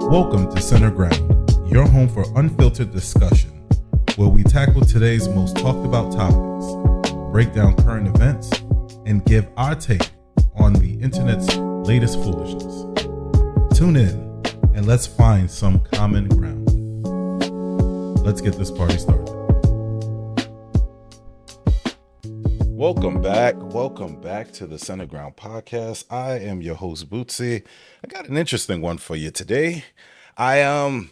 Welcome to Center Ground, your home for unfiltered discussion, where we tackle today's most talked about topics, break down current events, and give our take on the internet's latest foolishness. Tune in and let's find some common ground. Let's get this party started. Welcome back to the Center Ground podcast. I am your host, Bootsy. I got an interesting one for you today. I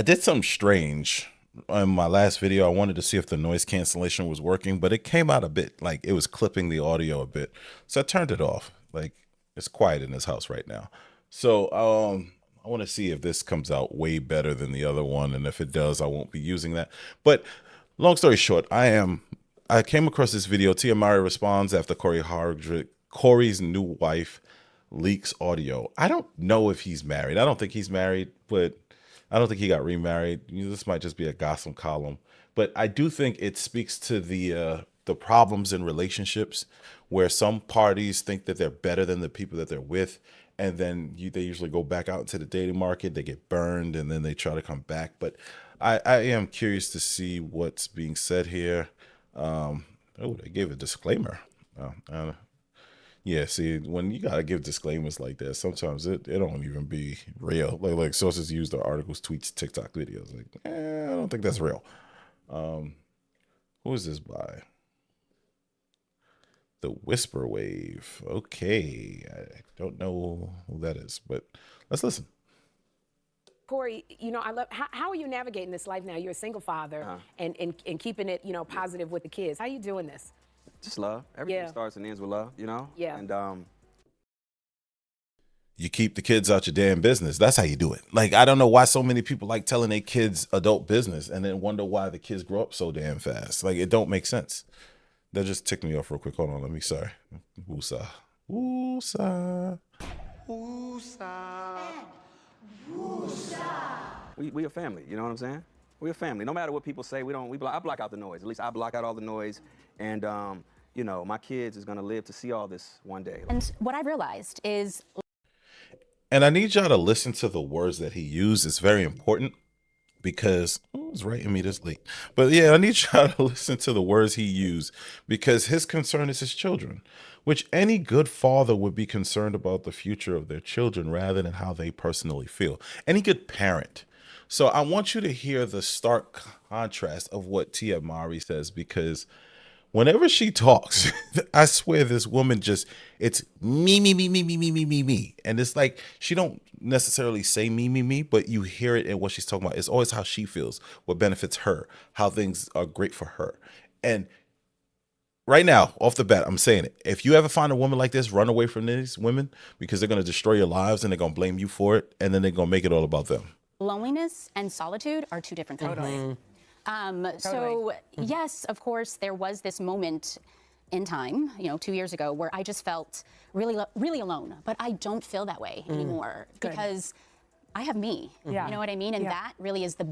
did something strange in my last video. I wanted to see if the noise cancellation was working, but it came out a bit like it was clipping the audio a bit. So I turned it off. Like, it's quiet in this house right now. So I want to see if this comes out way better than the other one, and if it does, I won't be using that. But long story short, I came across this video. Tia Mowry responds after Cory Hardrick, Cory's new wife, leaks audio. I don't know if he's married. I don't think he's married, but I don't think he got remarried. This might just be a gossip column. But I do think it speaks to the problems in relationships where some parties think that they're better than the people that they're with. And then they usually go back out into the dating market. They get burned and then they try to come back. But I am curious to see what's being said here. They gave a disclaimer. Yeah, see, when you gotta give disclaimers like that, sometimes it don't even be real. Like sources use the articles, tweets, TikTok videos. Like, I don't think that's real. Who is this by? The Whisper Wave. Okay, I don't know who that is, but let's listen. Cory, I love, how are you navigating this life now? You're a single father and keeping it, positive with the kids. How are you doing this? Just love. Everything starts and ends with love, Yeah. And you keep the kids out your damn business. That's how you do it. Like, I don't know why so many people like telling their kids adult business and then wonder why the kids grow up so damn fast. Like, it don't make sense. That just ticked me off real quick. Hold on, sorry. Woosah. Woosah. Woosah. we a family, you know what I'm saying? We're a family. No matter what people say, I block out the noise. At least I block out all the noise. And, my kids is going to live to see all this one day. And what I've realized is... And I need y'all to listen to the words that he used. It's very important because... Oh, it's writing me this late. But yeah, I need y'all to listen to the words he used because his concern is his children, which any good father would be concerned about the future of their children rather than how they personally feel. Any good parent. So I want you to hear the stark contrast of what Tia Mowry says, because whenever she talks, I swear this woman it's me. And it's like, she don't necessarily say me, but you hear it in what she's talking about. It's always how she feels, what benefits her, how things are great for her. And right now, off the bat, I'm saying it. If you ever find a woman like this, run away from these women because they're going to destroy your lives and they're going to blame you for it. And then they're going to make it all about them. Loneliness and solitude are two different things. So yes, of course, there was this moment in time, 2 years ago, where I just felt really, really alone. But I don't feel that way anymore because I have me. Yeah. You know what I mean? And that really is the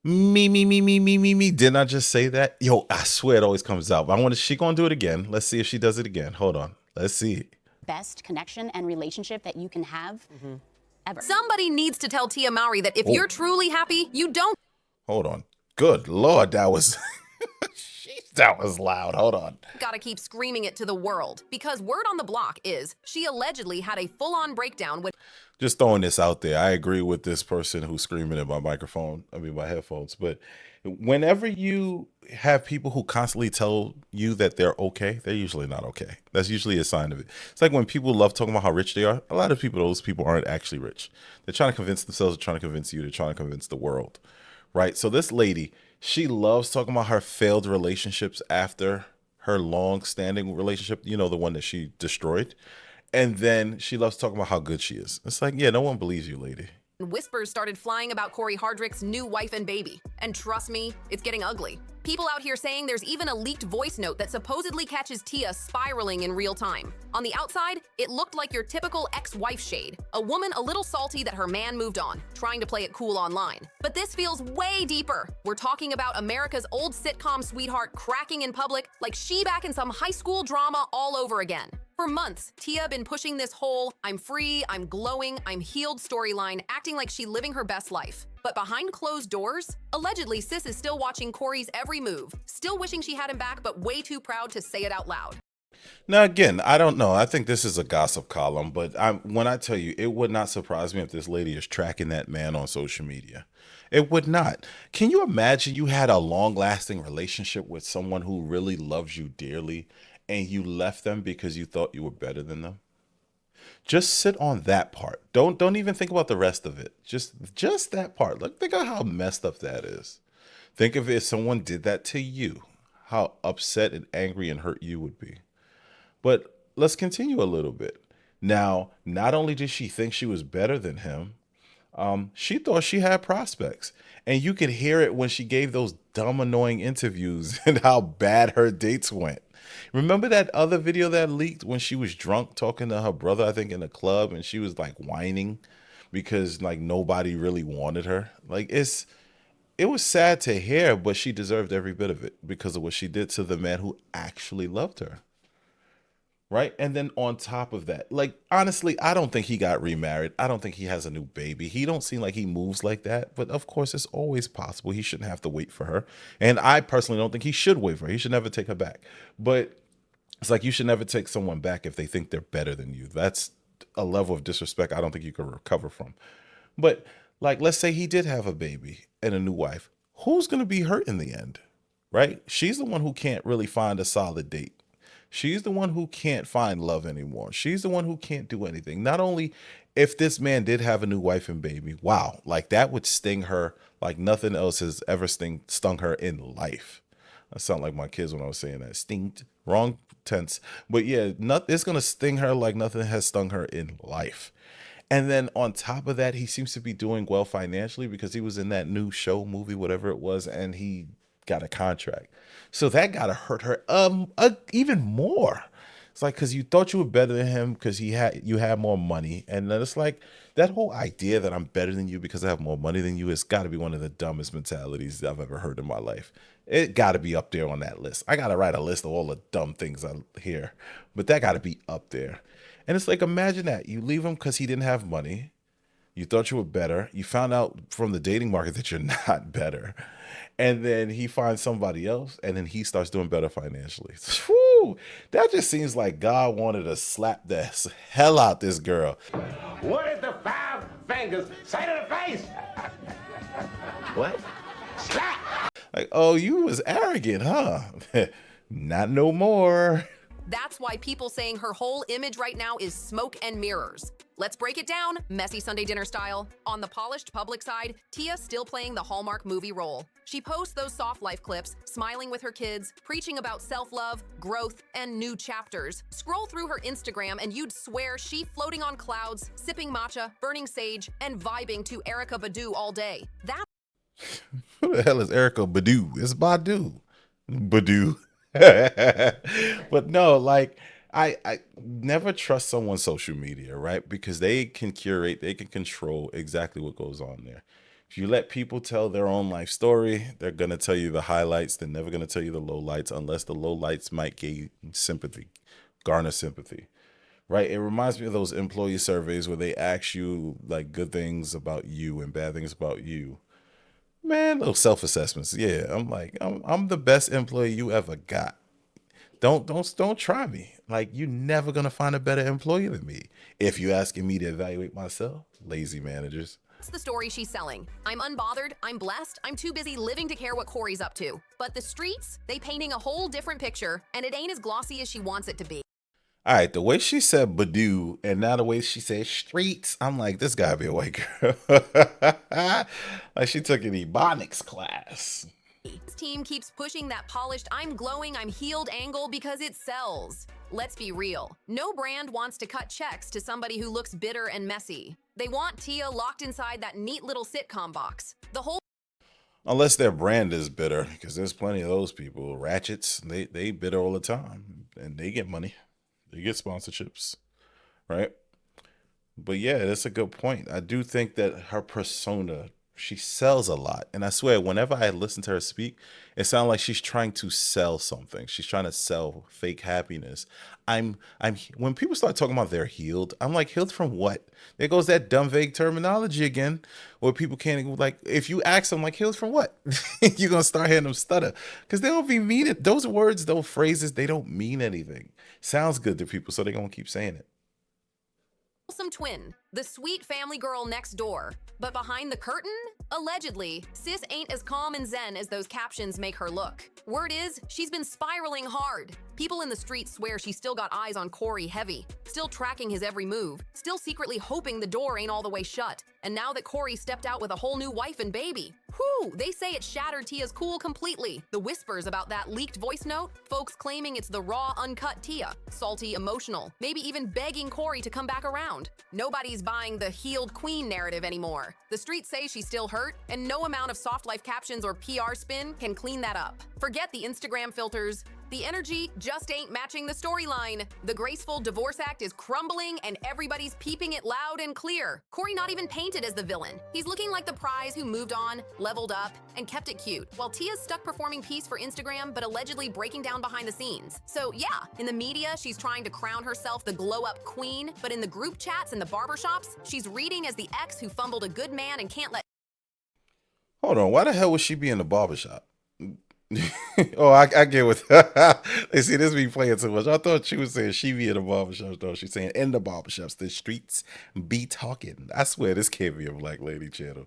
Me. Didn't I just say that? Yo, I swear it always comes out. She gonna do it again. Let's see if she does it again. Hold on. Let's see. best connection and relationship that you can have ever. Somebody needs to tell Tia Mowry that if you're truly happy, you don't. Hold on. Good Lord, that was... That was loud. Hold on. Gotta keep screaming it to the world, because word on the block is she allegedly had a full-on breakdown with... Just throwing this out there. I agree with this person who's screaming at my my headphones. But whenever you have people who constantly tell you that they're okay, they're usually not okay. That's usually a sign of it. It's like when people love talking about how rich they are. A lot of people, those people aren't actually rich. They're trying to convince themselves, they're trying to convince you, they're trying to convince the world. Right? So this lady, she loves talking about her failed relationships after her long-standing relationship, you know, the one that she destroyed. And then she loves talking about how good she is. It's like, yeah, no one believes you, lady. Whispers started flying about Cory Hardrick's new wife and baby. And trust me, it's getting ugly. People out here saying there's even a leaked voice note that supposedly catches Tia spiraling in real time. On the outside, it looked like your typical ex-wife shade. A woman a little salty that her man moved on, trying to play it cool online. But this feels way deeper. We're talking about America's old sitcom sweetheart cracking in public like she back in some high school drama all over again. For months, Tia been pushing this whole I'm free, I'm glowing, I'm healed storyline, acting like she living her best life. But behind closed doors, allegedly Sis is still watching Cory's every move, still wishing she had him back, but way too proud to say it out loud. Now, again, I don't know. I think this is a gossip column, but when I tell you, it would not surprise me if this lady is tracking that man on social media. It would not. Can you imagine you had a long-lasting relationship with someone who really loves you dearly and you left them because you thought you were better than them? Just sit on that part. Don't even think about the rest of it. Just that part. Look, think of how messed up that is. Think of if someone did that to you, how upset and angry and hurt you would be. But let's continue a little bit. Now, not only did she think she was better than him, she thought she had prospects. And you could hear it when she gave those dumb, annoying interviews and how bad her dates went. Remember that other video that leaked when she was drunk talking to her brother, I think in a club, and she was like whining because like nobody really wanted her. Like it was sad to hear, but she deserved every bit of it because of what she did to the man who actually loved her. Right. And then on top of that, like, honestly, I don't think he got remarried. I don't think he has a new baby. He don't seem like he moves like that. But of course, it's always possible. He shouldn't have to wait for her. And I personally don't think he should wait for her. He should never take her back. But it's like you should never take someone back if they think they're better than you. That's a level of disrespect I don't think you can recover from. But like, let's say he did have a baby and a new wife. Who's going to be hurt in the end? Right. She's the one who can't really find a solid date. She's the one who can't find love anymore. She's the one who can't do anything. Not only if this man did have a new wife and baby, wow, like that would sting her like nothing else has ever stung her in life. I sound like my kids when I was saying that. Stinged, wrong tense. But yeah, it's going to sting her like nothing has stung her in life. And then on top of that, he seems to be doing well financially because he was in that new show, movie, whatever it was, and he got a contract. So that gotta hurt her even more. It's like because you thought you were better than him because you had more money, and then it's like that whole idea that I'm better than you because I have more money than you has got to be one of the dumbest mentalities I've ever heard in my life. It got to be up there on that list. I gotta write a list of all the dumb things I hear, but that got to be up there. And it's like, imagine that you leave him because he didn't have money. You thought you were better. You found out from the dating market that you're not better. And then he finds somebody else, and then he starts doing better financially. Whew, that just seems like God wanted to slap the hell out this girl. What did the five fingers say to the face? What? Slap! Like, oh, you was arrogant, huh? Not no more. That's why people saying her whole image right now is smoke and mirrors. Let's break it down, messy Sunday dinner style. On the polished public side, Tia still playing the Hallmark movie role. She posts those soft life clips, smiling with her kids, preaching about self-love, growth, and new chapters. Scroll through her Instagram and you'd swear she floating on clouds, sipping matcha, burning sage, and vibing to Erykah Badu all day. Who the hell is Erykah Badu? It's Badu. Badu. But no, like I never trust someone's social media, right? Because they can curate, they can control exactly what goes on there. If you let people tell their own life story, they're gonna tell you the highlights. They're never gonna tell you the lowlights unless the lowlights might gain sympathy, garner sympathy. Right? It reminds me of those employee surveys where they ask you like good things about you and bad things about you. Man, little self-assessments. Yeah, I'm the best employee you ever got. Don't try me. Like, you're never gonna find a better employee than me. If you're asking me to evaluate myself, lazy managers. That's the story she's selling. I'm unbothered, I'm blessed, I'm too busy living to care what Cory's up to. But the streets, they painting a whole different picture, and it ain't as glossy as she wants it to be. All right, the way she said Badu and now the way she said streets, I'm like, this gotta be a white girl. Like she took an ebonics class. This team keeps pushing that polished I'm glowing, I'm healed angle because it sells. Let's be real. No brand wants to cut checks to somebody who looks bitter and messy. They want Tia locked inside that neat little sitcom box. The whole Unless their brand is bitter, because there's plenty of those people. Ratchets, they bitter all the time and they get money. They get sponsorships, right? But yeah, that's a good point. I do think that her persona She sells a lot. And I swear, whenever I listen to her speak, it sounds like she's trying to sell something. She's trying to sell fake happiness. I'm when people start talking about they're healed, I'm like, healed from what? There goes that dumb vague terminology again, where people can't, like, if you ask them like, healed from what? You're gonna start hearing them stutter. Because they don't be mean it. Those words, those phrases, they don't mean anything. Sounds good to people, so they're gonna keep saying it. Twin, the sweet family girl next door. But behind the curtain, allegedly, sis ain't as calm and zen as those captions make her look. Word is, she's been spiraling hard. People in the streets swear she's still got eyes on Cory heavy, still tracking his every move, still secretly hoping the door ain't all the way shut. And now that Cory stepped out with a whole new wife and baby, whew, they say it shattered Tia's cool completely. The whispers about that leaked voice note, folks claiming it's the raw, uncut Tia, salty, emotional, maybe even begging Cory to come back around. Nobody's buying the healed queen narrative anymore. The streets say she's still hurt, and no amount of soft life captions or PR spin can clean that up. Forget the Instagram filters. The energy just ain't matching the storyline. The graceful divorce act is crumbling and everybody's peeping it loud and clear. Cory not even painted as the villain. He's looking like the prize who moved on, leveled up, and kept it cute, while Tia's stuck performing peace for Instagram but allegedly breaking down behind the scenes. So yeah, in the media, she's trying to crown herself the glow-up queen, but in the group chats and the barbershops, she's reading as the ex who fumbled a good man and can't let... Hold on, why the hell would she be in the barbershop? Oh, I get what they see this be playing too much. I thought she was saying she be in the barbershops, though. She's saying in the barbershops, the streets be talking. I swear this can't be a Black Lady channel.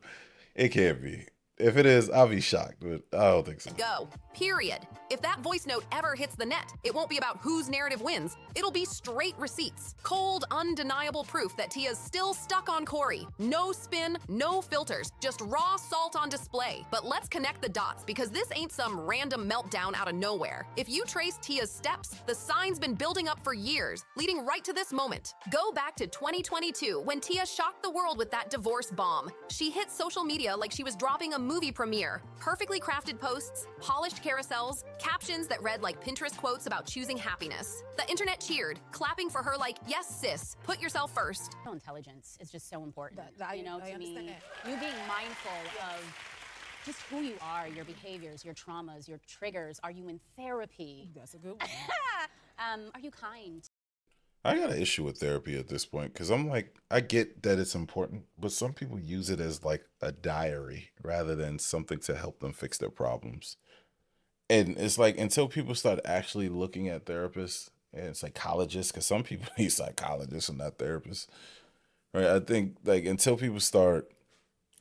It can't be. If it is, I'll be shocked, but I don't think so. Go. Period. If that voice note ever hits the net, it won't be about whose narrative wins. It'll be straight receipts. Cold, undeniable proof that Tia's still stuck on Cory. No spin, no filters, just raw salt on display. But let's connect the dots, because this ain't some random meltdown out of nowhere. If you trace Tia's steps, the sign's been building up for years, leading right to this moment. Go back to 2022, when Tia shocked the world with that divorce bomb. She hit social media like she was dropping a movie premiere. Perfectly crafted posts, polished carousels, captions that read like Pinterest quotes about choosing happiness. The internet cheered, clapping for her like, yes, sis, put yourself first. Intelligence is just so important. I To understand me, that. you being mindful of just who you are, your behaviors, your traumas, your triggers. Are you in therapy? That's a good one. Are you kind? I got an issue with therapy at this point because I'm like, I get that it's important, but some people use it as like a diary rather than something to help them fix their problems. And it's like until people start actually looking at therapists and psychologists, because some people need psychologists and not therapists, right? I think like until people start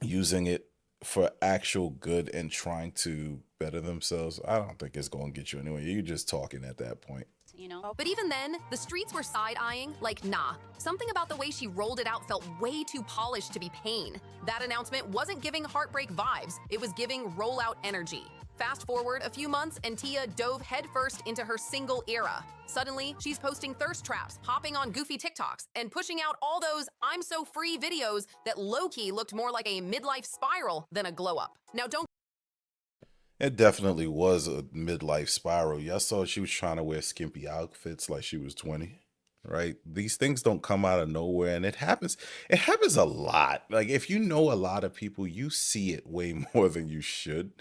using it for actual good and trying to better themselves, I don't think it's going to get you anywhere. You're just talking at that point. You know? But even then, the streets were side-eyeing, like, nah. Something about the way she rolled it out felt way too polished to be pain. That announcement wasn't giving heartbreak vibes, it was giving rollout energy. Fast forward a few months and Tia dove headfirst into her single era. Suddenly, she's posting thirst traps, hopping on goofy TikToks, and pushing out all those I'm so free videos that low-key looked more like a midlife spiral than a glow-up. Now don't It definitely was a midlife spiral. Y'all saw she was trying to wear skimpy outfits like she was 20, right? These things don't come out of nowhere, and it happens. It happens a lot. Like if you know a lot of people, you see it way more than you should.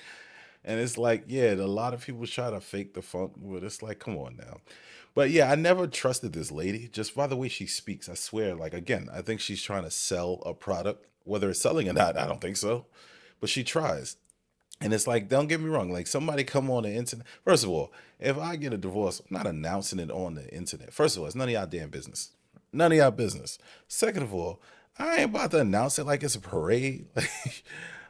And it's like, yeah, a lot of people try to fake the funk, but it's like, come on now. But yeah, I never trusted this lady just by the way she speaks. I swear, like again, I think she's trying to sell a product. Whether it's selling or not, I don't think so. But she tries. And it's like, don't get me wrong, like somebody come on the internet. First of all, if I get a divorce, I'm not announcing it on the internet. First of all, it's none of y'all damn business. None of y'all business. Second of all, I ain't about to announce it like it's a parade.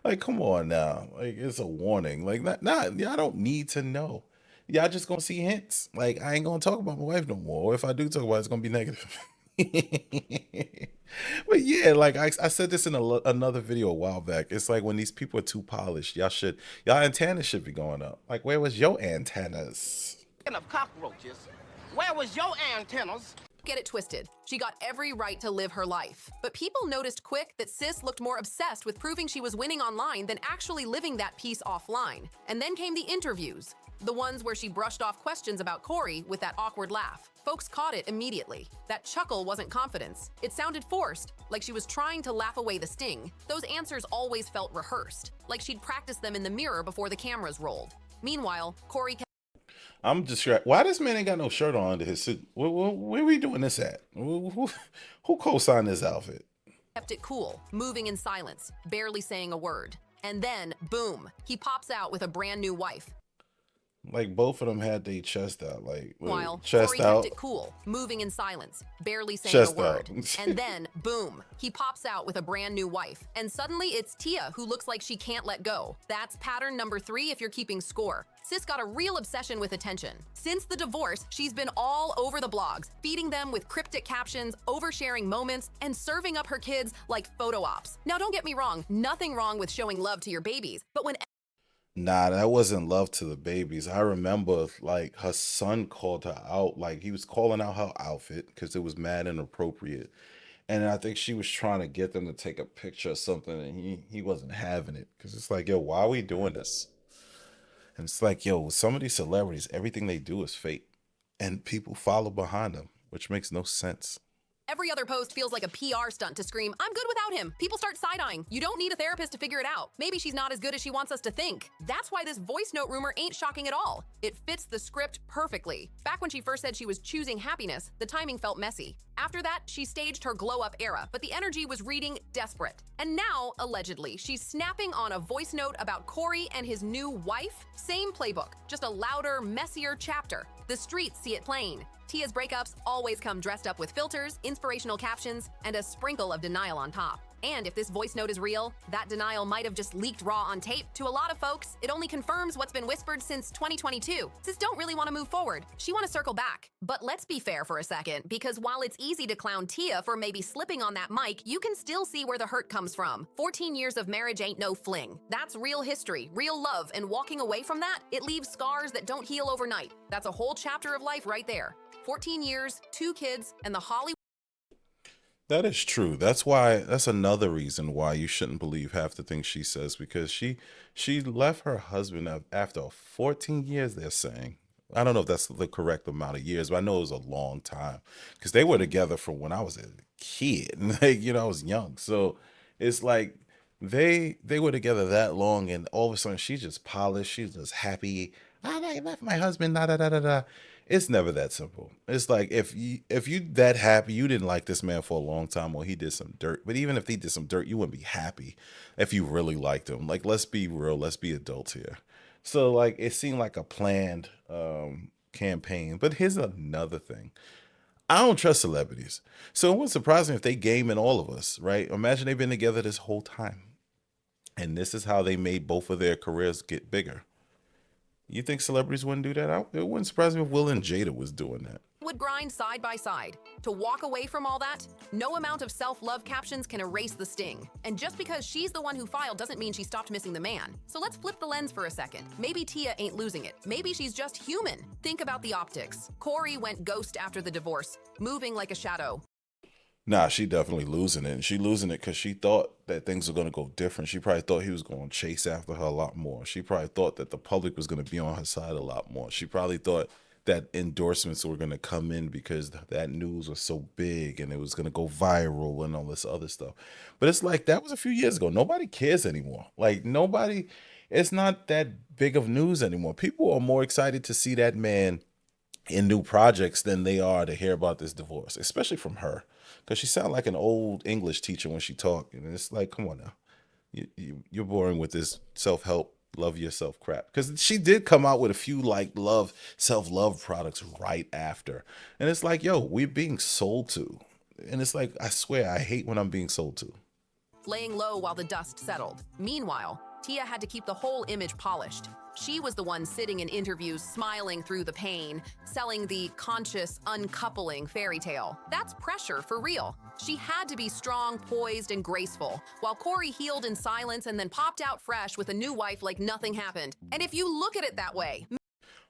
Like come on now. Like it's a warning. Like y'all don't need to know. Y'all just gonna see hints. Like I ain't gonna talk about my wife no more. Or if I do talk about it, it's gonna be negative. But yeah, like I said this in another video a while back. It's like when these people are too polished, y'all antennas should be going up. Like where was your antennas? Of cockroaches. Where was your antennas? get it twisted. She got every right to live her life. But people noticed quick that sis looked more obsessed with proving she was winning online than actually living that peace offline. And then came the interviews. The ones where she brushed off questions about Cory with that awkward laugh. Folks caught it immediately. That chuckle wasn't confidence. It sounded forced, like she was trying to laugh away the sting. Those answers always felt rehearsed, like she'd practiced them in the mirror before the cameras rolled. Meanwhile, Cory kept I'm distracted. Why this man ain't got no shirt on under his suit? Where we doing this at? Who co-signed this outfit? it cool, moving in silence, barely saying a word. And then, boom, he pops out with a brand new wife. Like both of them had their chest out, like While chest Cory out. kept it cool, moving in silence, barely saying Chest a word. out. And then, boom, he pops out with a brand new wife. And suddenly it's Tia who looks like she can't let go. That's pattern number 3 if you're keeping score. Sis got a real obsession with attention. Since the divorce, she's been all over the blogs, feeding them with cryptic captions, oversharing moments, and serving up her kids like photo ops. Now don't get me wrong, nothing wrong with showing love to your babies, but when Nah, that wasn't love to the babies. I remember like her son called her out, like he was calling out her outfit because it was mad inappropriate. And I think she was trying to get them to take a picture or something, and he wasn't having it because it's like, yo, why are we doing this? And it's like, yo, some of these celebrities, everything they do is fake, and people follow behind them, which makes no sense. every other post feels like a PR stunt to scream, I'm good without him. People start side-eyeing. You don't need a therapist to figure it out. Maybe she's not as good as she wants us to think. That's why this voice note rumor ain't shocking at all. It fits the script perfectly. Back when she first said she was choosing happiness, the timing felt messy. After that, she staged her glow-up era, but the energy was reading desperate. And now, allegedly, she's snapping on a voice note about Cory and his new wife. Same playbook, just a louder, messier chapter. The streets see it plain. Tia's breakups always come dressed up with filters, inspirational captions, and a sprinkle of denial on top. And if this voice note is real, that denial might have just leaked raw on tape. To a lot of folks, it only confirms what's been whispered since 2022. Sis don't really want to move forward. She want to circle back. But let's be fair for a second, because while it's easy to clown Tia for maybe slipping on that mic, you can still see where the hurt comes from. 14 years of marriage ain't no fling. That's real history, real love, and walking away from that, it leaves scars that don't heal overnight. That's a whole chapter of life right there. 14 years, 2 kids, and the Hollywood. That is true. That's another reason why you shouldn't believe half the things she says, because she left her husband after 14 years, they're saying. I don't know if that's the correct amount of years, but I know it was a long time because they were together from when I was a kid. Like, I was young. So it's like they were together that long, and all of a sudden she's just polished. She's just happy. I left my husband, da da da da da. It's never that simple. It's like if you that happy, you didn't like this man for a long time, or he did some dirt. But even if he did some dirt, you wouldn't be happy if you really liked him. Like, let's be real, let's be adults here. So like it seemed like a planned campaign. But here's another thing. I don't trust celebrities. So it wouldn't surprise me if they gaming all of us, right? Imagine they've been together this whole time. And this is how they made both of their careers get bigger. You think celebrities wouldn't do that? It wouldn't surprise me if Will and Jada was doing that. Would grind side by side. To walk away from all that, no amount of self-love captions can erase the sting. And just because she's the one who filed doesn't mean she stopped missing the man. So let's flip the lens for a second. Maybe Tia ain't losing it. Maybe she's just human. Think about the optics. Cory went ghost after the divorce, moving like a shadow. Nah, she definitely losing it. And she losing it because she thought that things were going to go different. She probably thought he was going to chase after her a lot more. She probably thought that the public was going to be on her side a lot more. She probably thought that endorsements were going to come in because that news was so big and it was going to go viral and all this other stuff. But it's like, that was a few years ago. Nobody cares anymore. Like, nobody, it's not that big of news anymore. People are more excited to see that man in new projects than they are to hear about this divorce, especially from her. Because she sounded like an old English teacher when she talked. And it's like, come on now. You're boring with this self-help, love yourself crap. Because she did come out with a few like self-love products right after. And it's like, yo, we're being sold to. And it's like, I swear, I hate when I'm being sold to. Laying low while the dust settled. Meanwhile, Tia had to keep the whole image polished. She was the one sitting in interviews, smiling through the pain, selling the conscious uncoupling fairy tale. That's pressure for real. She had to be strong, poised, and graceful, while Cory healed in silence and then popped out fresh with a new wife like nothing happened. And if you look at it that way,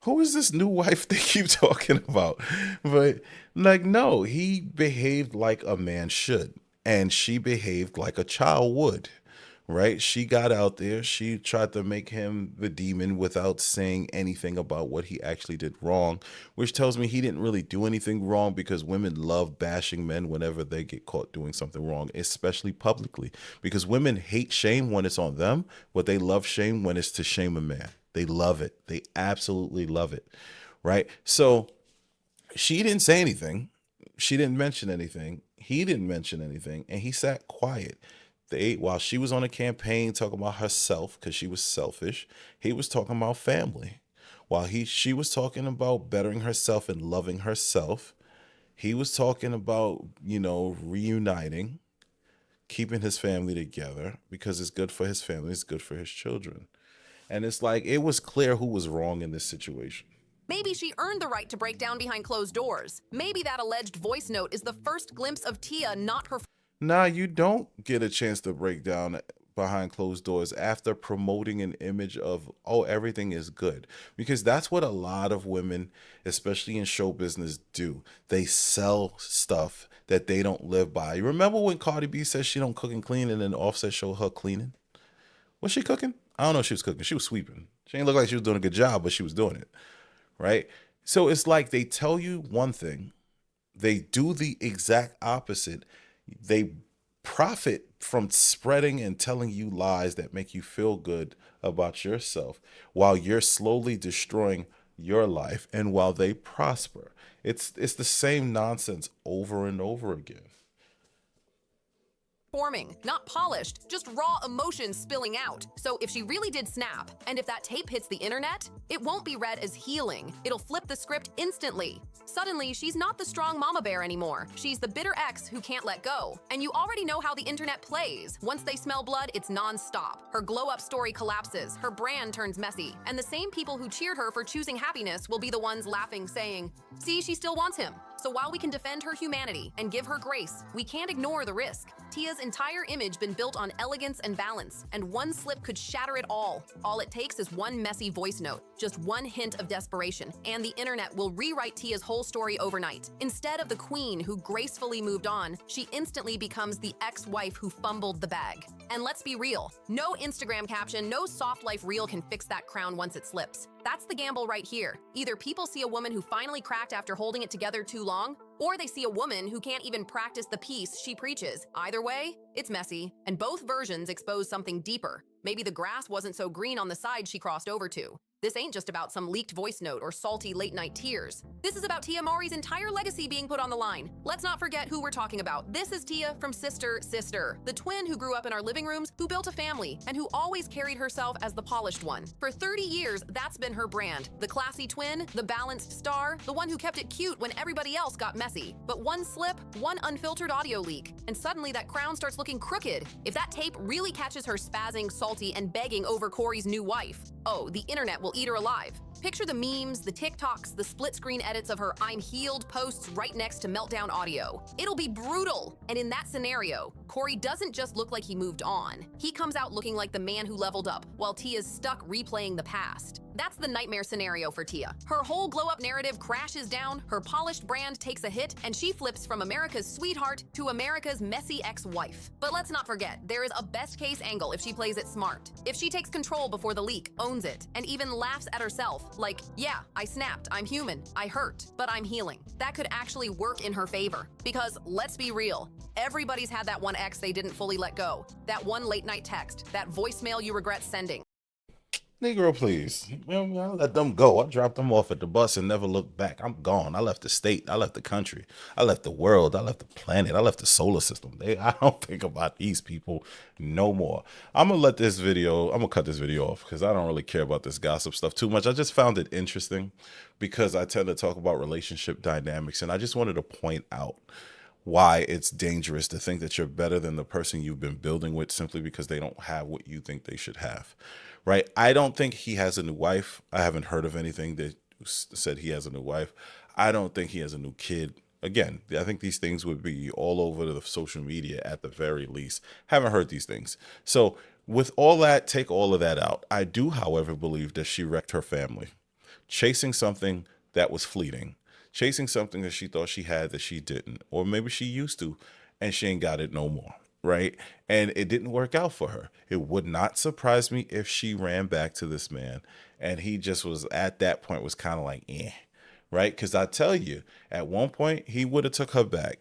who is this new wife they keep talking about? But like, no, he behaved like a man should, and she behaved like a child would. right? She got out there. She tried to make him the demon without saying anything about what he actually did wrong, which tells me he didn't really do anything wrong, because women love bashing men whenever they get caught doing something wrong, especially publicly, because women hate shame when it's on them, but they love shame when it's to shame a man. They love it. They absolutely love it, right? So she didn't say anything. She didn't mention anything. He didn't mention anything, and he sat quiet. While she was on a campaign talking about herself because she was selfish, he was talking about family. While she was talking about bettering herself and loving herself, he was talking about, reuniting, keeping his family together, because it's good for his family, it's good for his children. And it's like, it was clear who was wrong in this situation. Maybe she earned the right to break down behind closed doors. Maybe that alleged voice note is the first glimpse of Tia not her. Nah, you don't get a chance to break down behind closed doors after promoting an image of, oh, everything is good. Because that's what a lot of women, especially in show business, do. They sell stuff that they don't live by. You remember when Cardi B says she don't cook and clean, and then Offset showed her cleaning? Was she cooking? I don't know if she was cooking. She was sweeping. She didn't look like she was doing a good job, but she was doing it, right? So it's like they tell you one thing, they do the exact opposite. They profit from spreading and telling you lies that make you feel good about yourself, while you're slowly destroying your life, and while they prosper. It's the same nonsense over and over again. Forming, not polished, just raw emotions spilling out. So if she really did snap, and if that tape hits the internet, it won't be read as healing. It'll flip the script instantly. Suddenly, she's not the strong mama bear anymore. She's the bitter ex who can't let go. And you already know how the internet plays. Once they smell blood, it's non-stop. Her glow-up story collapses, her brand turns messy, and the same people who cheered her for choosing happiness will be the ones laughing, saying, "See, she still wants him." So while we can defend her humanity and give her grace, we can't ignore the risk. Tia's entire image been built on elegance and balance, and one slip could shatter it all. All it takes is one messy voice note, just one hint of desperation, and the internet will rewrite Tia's whole story overnight. Instead of the queen who gracefully moved on, she instantly becomes the ex-wife who fumbled the bag. And let's be real, no Instagram caption, no soft life reel can fix that crown once it slips. That's the gamble right here. Either people see a woman who finally cracked after holding it together too long, or they see a woman who can't even practice the peace she preaches. Either way, it's messy, and both versions expose something deeper. Maybe the grass wasn't so green on the side she crossed over to. This ain't just about some leaked voice note or salty late-night tears. This is about Tia Mowry's entire legacy being put on the line. Let's not forget who we're talking about. This is Tia from Sister, the twin who grew up in our living rooms, who built a family, and who always carried herself as the polished one. For 30 years, that's been her brand. The classy twin, the balanced star, the one who kept it cute when everybody else got messy. But one slip, one unfiltered audio leak, and suddenly that crown starts looking crooked. If that tape really catches her spazzing, salty, and begging over Cory's new wife, oh, the internet will eat her alive. Picture the memes, the TikToks, the split-screen edits of her "I'm healed" posts right next to meltdown audio. It'll be brutal. And in that scenario, Cory doesn't just look like he moved on. He comes out looking like the man who leveled up, while Tia's stuck replaying the past. That's the nightmare scenario for Tia. Her whole glow-up narrative crashes down, her polished brand takes a hit, and she flips from America's sweetheart to America's messy ex-wife. But let's not forget, there is a best-case angle if she plays it smart. If she takes control before the leak, owns it, and even laughs at herself, like, yeah, I snapped, I'm human, I hurt, but I'm healing. That could actually work in her favor. Because, let's be real, everybody's had that one ex they didn't fully let go. That one late-night text, that voicemail you regret sending. Negro, please. I let them go. I dropped them off at the bus and never looked back. I'm gone. I left the state. I left the country. I left the world. I left the planet. I left the solar system. I don't think about these people no more. I'm going to cut this video off because I don't really care about this gossip stuff too much. I just found it interesting because I tend to talk about relationship dynamics, and I just wanted to point out why it's dangerous to think that you're better than the person you've been building with simply because they don't have what you think they should have. Right? I don't think he has a new wife. I haven't heard of anything that said he has a new wife. I don't think he has a new kid. Again, I think these things would be all over the social media at the very least. Haven't heard these things. So with all that, take all of that out. I do, however, believe that she wrecked her family, chasing something that was fleeting, chasing something that she thought she had that she didn't, or maybe she used to, and she ain't got it no more. right? And it didn't work out for her. It would not surprise me if she ran back to this man and he just was at that point was kind of like, right? Because I tell you, at one point, he would have took her back.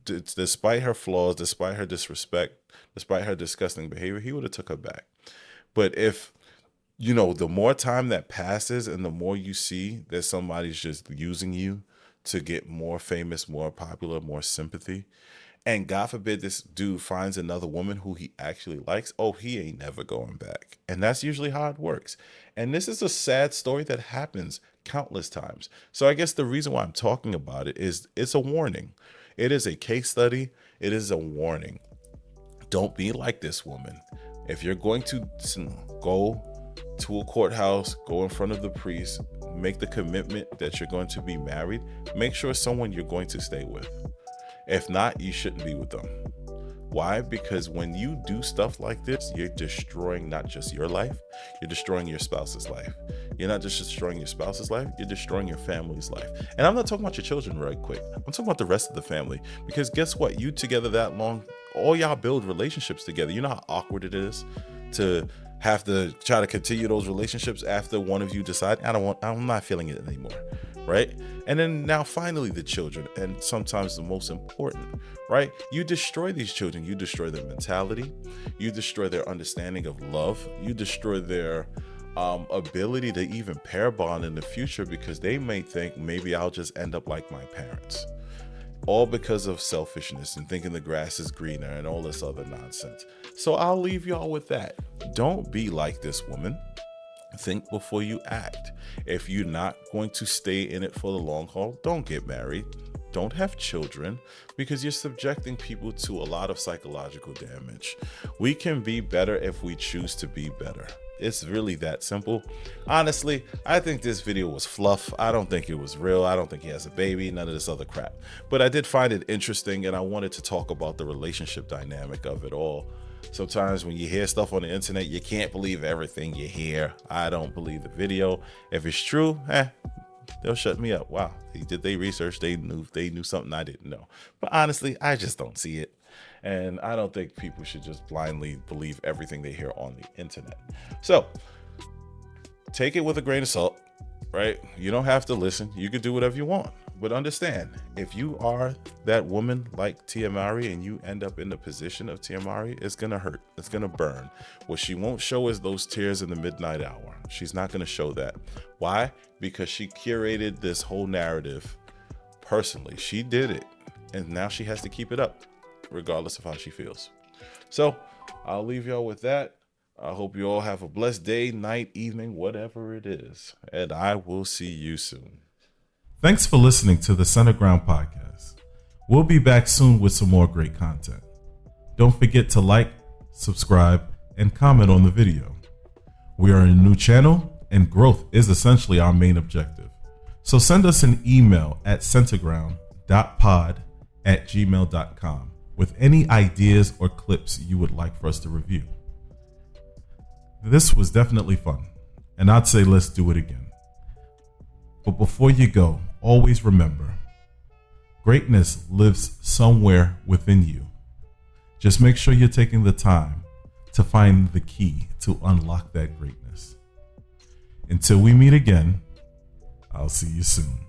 Despite her flaws, despite her disrespect, despite her disgusting behavior, he would have took her back. But if, the more time that passes and the more you see that somebody's just using you to get more famous, more popular, more sympathy, and God forbid this dude finds another woman who he actually likes, he ain't never going back. And that's usually how it works. And this is a sad story that happens countless times. So I guess the reason why I'm talking about it is it's a warning. It is a case study. It is a warning. Don't be like this woman. If you're going to go to a courthouse, go in front of the priest, make the commitment that you're going to be married, make sure it's someone you're going to stay with. If not, you shouldn't be with them. Why? Because when you do stuff like this, you're destroying not just your life, you're destroying your spouse's life. You're not just destroying your spouse's life, you're destroying your family's life. And I'm not talking about your children right quick. I'm talking about the rest of the family. Because guess what? You together that long, all y'all build relationships together. You know how awkward it is to have to try to continue those relationships after one of you decide, I'm not feeling it anymore, right? And then now finally the children, and sometimes the most important, right? You destroy these children. You destroy their mentality. You destroy their understanding of love. You destroy their ability to even pair bond in the future, because they may think maybe I'll just end up like my parents. All because of selfishness and thinking the grass is greener and all this other nonsense. So I'll leave y'all with that. Don't be like this woman. Think before you act. If you're not going to stay in it for the long haul, don't get married. Don't have children, because you're subjecting people to a lot of psychological damage. We can be better if we choose to be better. It's really that simple. Honestly, I think this video was fluff. I don't think it was real. I don't think he has a baby, none of this other crap. But I did find it interesting, and I wanted to talk about the relationship dynamic of it all. Sometimes when you hear stuff on the internet, you can't believe everything you hear. I don't believe the video. If it's true, they'll shut me up. Wow, did they research? They knew something I didn't know. But honestly, I just don't see it. And I don't think people should just blindly believe everything they hear on the internet. So take it with a grain of salt, right? You don't have to listen. You can do whatever you want. But understand, if you are that woman like Tia Mowry and you end up in the position of Tia Mowry, it's going to hurt. It's going to burn. What she won't show is those tears in the midnight hour. She's not going to show that. Why? Because she curated this whole narrative personally. She did it. And now she has to keep it up, regardless of how she feels. So I'll leave y'all with that. I hope you all have a blessed day, night, evening, whatever it is. And I will see you soon. Thanks for listening to the Center Ground Podcast. We'll be back soon with some more great content. Don't forget to like, subscribe, and comment on the video. We are a new channel, and growth is essentially our main objective. So send us an email at centerground.pod@gmail.com with any ideas or clips you would like for us to review. This was definitely fun, and I'd say let's do it again. But before you go, always remember, greatness lives somewhere within you. Just make sure you're taking the time to find the key to unlock that greatness. Until we meet again, I'll see you soon.